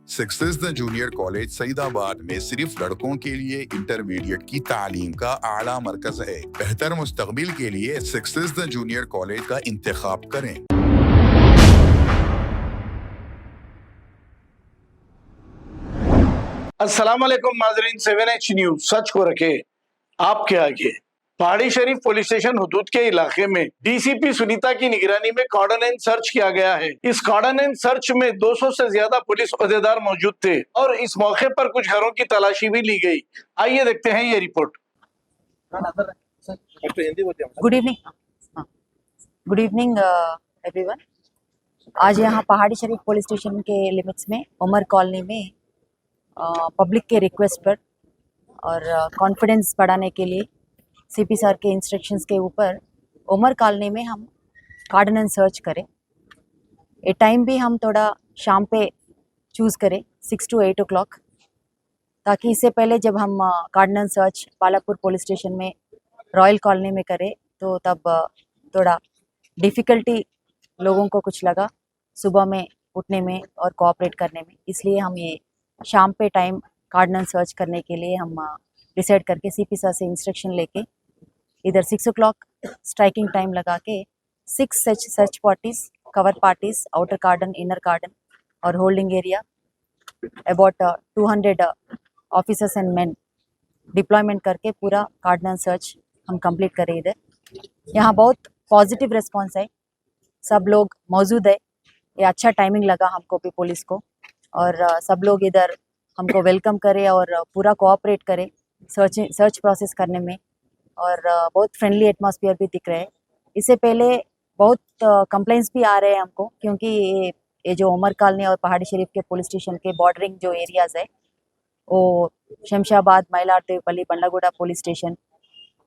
Success the junior college Saidabad में सिर्फ लड़कों के लिए इंटरमीडिएट की तालीम का आला मरकज है। बेहतर मुस्तकबिल के लिए सक्सेस द जूनियर कॉलेज का इंतखाब करें। अस्सलाम वालेकुम नाजरीन, 7H न्यूज सच को रखे आपके आगे। पहाड़ी शरीफ पुलिस स्टेशन हुदूद के इलाके में डीसीपी सुनीता की निगरानी में कॉर्डन एंड सर्च किया गया है। इस कॉर्डन एंड सर्च में 200 से ज्यादा पुलिस ओहदेदार मौजूद थे और इस मौके पर कुछ घरों की तलाशी भी ली गई। आइए देखते हैं ये रिपोर्ट। Good evening everyone. आज यहाँ पहाड़ी शरीफ पुलिस स्टेशन के लिमिट्स में उमर कॉलोनी में पब्लिक के रिक्वेस्ट पर और कॉन्फिडेंस बढ़ाने के लिए सीपी सर के इंस्ट्रक्शंस के ऊपर उमर कॉलोनी में हम कार्डन एंड सर्च करें। ये टाइम भी हम थोड़ा शाम पे चूज़ करें 6 to 8 o'clock, ताकि इससे पहले जब हम कार्डन एंड सर्च पालापुर पुलिस स्टेशन में रॉयल कॉलोनी में करें तो तब थोड़ा डिफ़िकल्टी लोगों को कुछ लगा सुबह में उठने में और कोऑपरेट करने में। इसलिए हम ये शाम पे टाइम कार्डन एंड सर्च करने के लिए हम डिसाइड करके सीपी सर से इंस्ट्रक्शन लेके इधर 6 o'clock स्ट्राइकिंग टाइम लगा के 6 search parties, cover parties, outer कार्डन, इनर कार्डन और holding area about 200 officers and man deployment करके पूरा कार्डन एंड सर्च हम कंप्लीट करें। इधर यहाँ बहुत पॉजिटिव रिस्पॉन्स है, सब लोग मौजूद है। ये अच्छा टाइमिंग लगा हमको भी पुलिस को, और सब लोग इधर हमको वेलकम करे और पूरा कोऑपरेट करे सर्च प्रोसेस करने में, और बहुत फ्रेंडली एटमॉस्फेयर भी दिख रहा है। इससे पहले बहुत कंप्लेंट्स भी आ रहे हैं हमको, क्योंकि ये जो उमर कॉलोनी और पहाड़ी शरीफ के पुलिस स्टेशन के बॉर्डरिंग जो एरियाज़ है वो शमशाबाद, मइलारदेवपल्ली, बंडलगुड़ा पुलिस स्टेशन,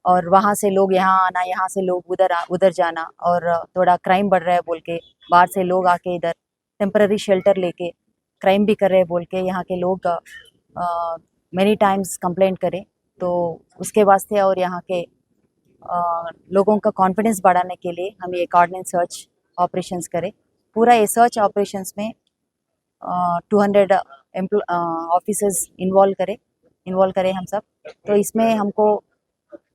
और वहाँ से लोग यहाँ आना, यहाँ से लोग उधर जाना, और थोड़ा क्राइम बढ़ रहा है बोल के बाहर से लोग आके इधर टेम्पररी शेल्टर लेके क्राइम भी कर रहे हैं बोल के यहाँ के लोग मेनी टाइम्स कंप्लेंट करें। तो उसके वास्ते और यहाँ के लोगों का कॉन्फिडेंस बढ़ाने के लिए हम ये कार्डन एंड सर्च ऑपरेशंस करें। पूरा ये सर्च ऑपरेशंस में 200 ऑफिसर्स इन्वॉल्व करें हम सब। तो इसमें हमको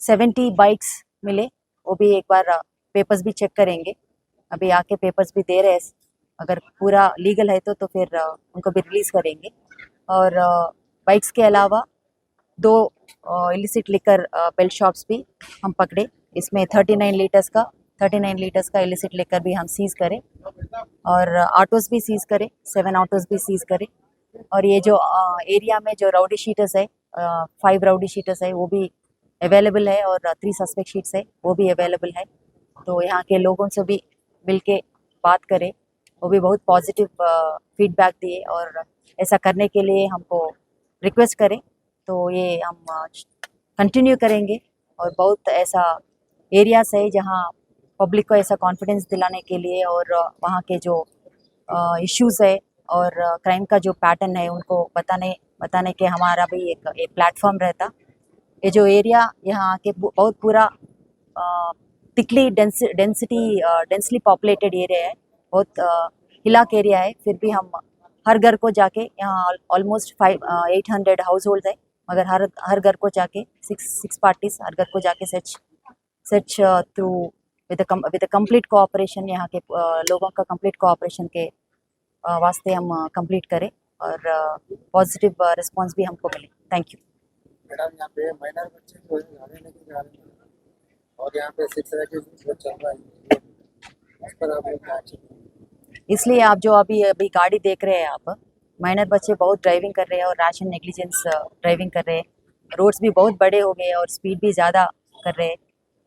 70 बाइक्स मिले, वो भी एक बार पेपर्स भी चेक करेंगे। अभी आके पेपर्स भी दे रहे हैं, अगर पूरा लीगल है तो फिर उनको भी रिलीज़ करेंगे। और बाइक्स के अलावा 2 इलिसिट लिकर बेल्ट शॉप्स भी हम पकड़े। इसमें 39 लीटर्स का इलिसिट लिकर भी हम सीज़ करें, और ऑटोज़ भी सीज़ करें, 7 ऑटोज़ भी सीज़ करें। और ये जो एरिया में जो राउडी शीटर्स है, 5 राउडी शीटर्स है वो भी अवेलेबल है, और 3 सस्पेक्ट शीट्स है वो भी अवेलेबल है। तो यहाँ के लोगों से भी मिल के बात करें, वो भी बहुत पॉजिटिव फीडबैक दिए और ऐसा करने के लिए हमको रिक्वेस्ट करें। तो ये हम कंटिन्यू करेंगे, और बहुत ऐसा एरियाज़ है जहाँ पब्लिक को ऐसा कॉन्फिडेंस दिलाने के लिए, और वहाँ के जो इश्यूज़ है और क्राइम का जो पैटर्न है उनको बताने के हमारा भी एक प्लेटफॉर्म रहता। ये जो एरिया यहाँ के बहुत पूरा थिकली डेंसली पॉपुलेटेड एरिया है, बहुत हिलाक एरिया है। फिर भी हम हर घर को जाके, यहाँ ऑलमोस्ट 800 हाउस होल्ड है, मगर हर घर को जाके 6 पार्टीज हर घर को जाके search through with a complete cooperation, यहाँ के लोगों का कंप्लीट कोऑपरेशन के वास्ते हम कंप्लीट करें, और पॉजिटिव रिस्पांस भी हमको मिले। Thank you. मैडम, यहाँ पे माइनर बच्चे को गाड़ी लेके जा रहे हैं और यहाँ पे 6 रैकेट चल रहा है, इस पर आप लोग क्या चाहिए? इसलिए आप जो अभी गाड़ी देख रहे हैं, आप माइनर बच्चे बहुत ड्राइविंग कर रहे हैं और रैश एंड नेग्लिजेंस ड्राइविंग कर रहे हैं। रोड्स भी बहुत बड़े हो गए और स्पीड भी ज़्यादा कर रहे हैं,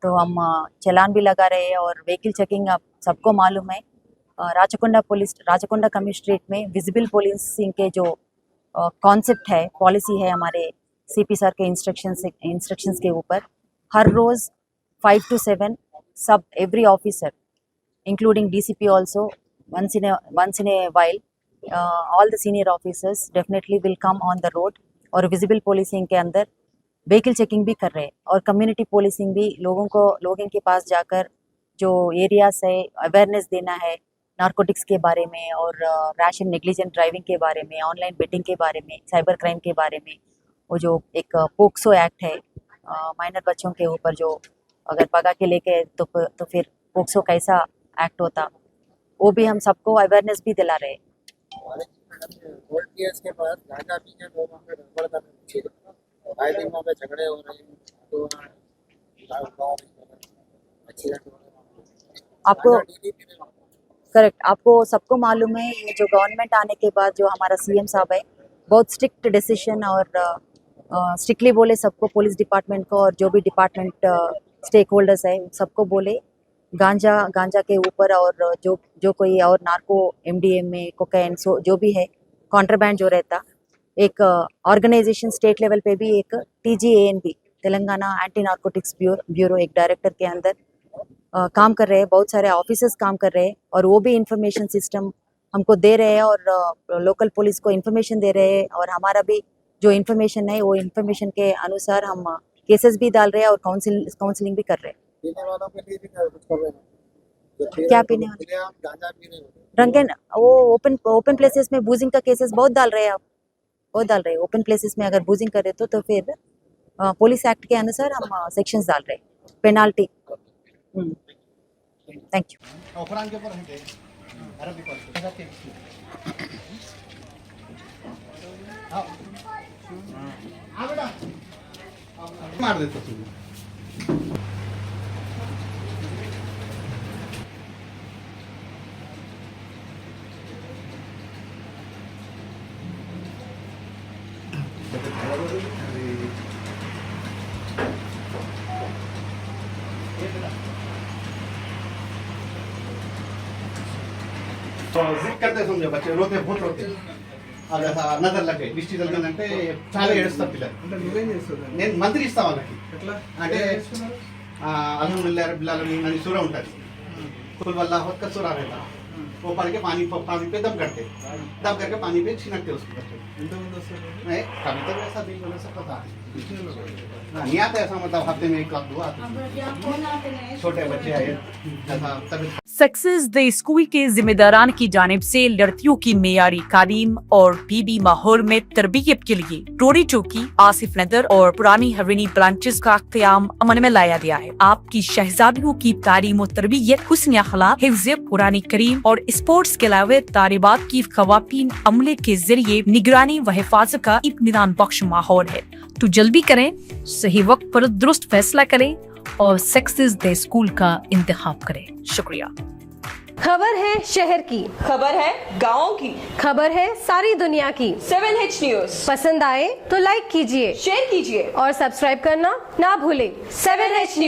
तो हम चालान भी लगा रहे हैं। और व्हीकल चेकिंग आप सबको मालूम है, राचकोंडा कमिश्नरेट में विजिबल पुलिसिंग के जो कॉन्सेप्ट है, पॉलिसी है हमारे सीपी सर के इंस्ट्रक्शंस के ऊपर, हर रोज़ 5 to 7 सब every officer including DCP also once in a while, all the senior officers definitely will come on the road, और विजिबल पुलिसिंग के अंदर व्हीकल चेकिंग भी कर रहे हैं, और कम्युनिटी पुलिसिंग भी लोगों के पास जाकर जो एरियाज है अवेयरनेस देना है, नारकोटिक्स के बारे में और रैश एंड नेग्लिजेंट ड्राइविंग के बारे में, ऑनलाइन बेटिंग के बारे में, साइबर क्राइम के बारे में, वो जो एक पोक्सो एक्ट है माइनर बच्चों के ऊपर, जो अगर भगा के लेके तो फिर पोक्सो कैसा एक्ट होता, वो भी हम सबको अवेयरनेस भी दिला रहे हैं। गोल्ड केस के बाद गांजा पी के लोग वहाँ पे गड़बड़ कर रहे हैं, आए दिन वहाँ पे झगड़े हो रहे हैं, तो एक्सीडेंट हो रहे हैं। आपको DDP ने वहाँ पे करेक्ट, आपको सबको मालूम है ये जो गवर्नमेंट आने के बाद जो हमारा सीएम साहब है, बहुत स्ट्रिक्ट डिसीजन और स्ट्रिक्टली बोले सबको, पुलिस डिपार्टमेंट को और जो भी डिपार्टमेंट स्टेक होल्डर्स है सबको बोले गांजा के ऊपर और जो कोई और नार्को MDMA कोकाइन जो भी है कॉन्ट्राबैंड जो रहता, एक ऑर्गेनाइजेशन स्टेट लेवल पे भी एक TGANB Telangana anti narcotics bureau एक डायरेक्टर के अंदर काम कर रहे हैं, बहुत सारे ऑफिसर्स काम कर रहे हैं और वो भी इंफॉर्मेशन सिस्टम हमको दे रहे हैं और लोकल पुलिस को इंफॉर्मेशन दे रहे हैं और हमारा भी जो इंफॉर्मेशन है वो इंफॉर्मेशन के अनुसार हम केसेस भी डाल रहे हैं और काउंसलिंग भी कर रहे हैं। पीने वालों के लिए भी कुछ कर रहे हैं, जो क्या पीने वाले? आप गांजा पी रहे हो, रंगन वो ओपन प्लेसेस में बूजिंग का केसेस बहुत डाल रहे हैं, आप बहुत डाल रहे हैं ओपन प्लेसेस में, अगर बूजिंग करे तो फिर पुलिस एक्ट के अनुसार हम सेक्शंस डाल रहे हैं, पेनाल्टी। Thank you. मार देता तुम्ही जिद करते समझो बच्चे रोते बहुत रोते అది నజర్ లగే దిష్టి తగిలిందంటే చాలా ఏడుస్తారు పిల్లలు. అంటే నువ్వేం చేస్తావు దాన్ని? నేను మంత్రి ఇస్తా వాళ్ళకి. ఎట్లా అంటే ఏం చేస్తున్నారు? अल्हम्दुलिल्लाह रब्बिल आलमीन అని సూరా ఉంటుంది. कुल वल्लाह हद का सूरा रहता, वो पढ़ के पानी पे दम करते, दम करके पानी पे छिनकते उसको बच्चे। ఎంతమంది వస్తారు? नहीं कभी तो ऐसा भी होने से पता है కృష్ణలో नहीं आता ऐसा, मतलब हफ्ते में एक आध दो आते, छोटे बच्चे आए ऐसा तभी। सक्सेस द स्कूल के जिम्मेदारान की जानिब से लड़कियों की मेयारी तालीम और पीबी माहौल में तरबियत के लिए टोरी चौकी, आसिफ नगर और पुरानी हवेली ब्रांचेस का क़याम अमल में लाया गया है। आपकी शहजादियों की तालीम और तरबियत, हुस्न अखलाक, हिफ्ज़ कुरान करीम और स्पोर्ट्स के अलावा तालिबात की ख़वातीन अमले के जरिए निगरानी व हिफाजत का इत्मीनान बख्श माहौल है। तो जल्दी करें, सही वक्त पर दुरुस्त फैसला करें और सक्सेस द स्कूल का इंतखाब करें। शुक्रिया। खबर है शहर की, खबर है गाँव की, खबर है सारी दुनिया की। 7H न्यूज पसंद आए तो लाइक कीजिए, शेयर कीजिए और सब्सक्राइब करना ना भूलें। 7H news.